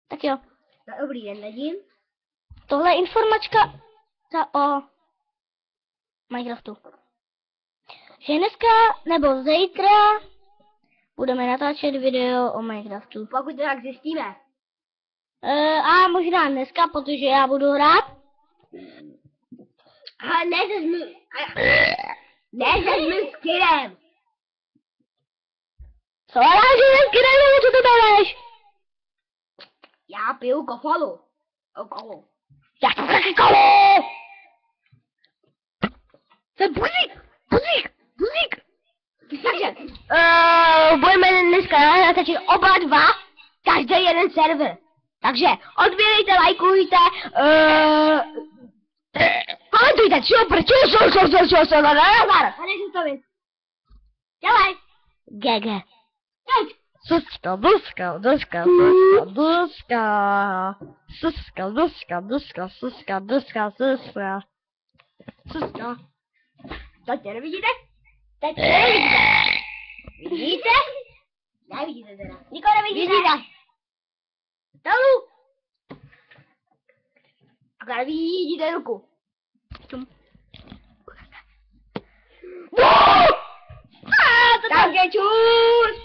Tak jo. Dobrý den, Nadím. Tohle je informačka o Minecraftu. Že dneska nebo zítra budeme natáčet video o Minecraftu. Pokud to tak zjistíme. A možná dneska, protože já budu hrát. A ne se s Kyrem. Co rádi s Kyrem, co ty bereš? Já piju kofolu. Kolu. Já to taky kolu! To je buzík. Takže, budeme dneska natáčet oba dva, každý jeden server. Takže odběrejte, lajkujte, komentujte, čo, Pane Žutovi. Dělej. GG. Teď. Suska. Teď nevidíte? Teď nevidíte. Vidíte? Nevidíte teda. Nikoho nevidíte. Dolů. A vidíte ruku. Takže čus.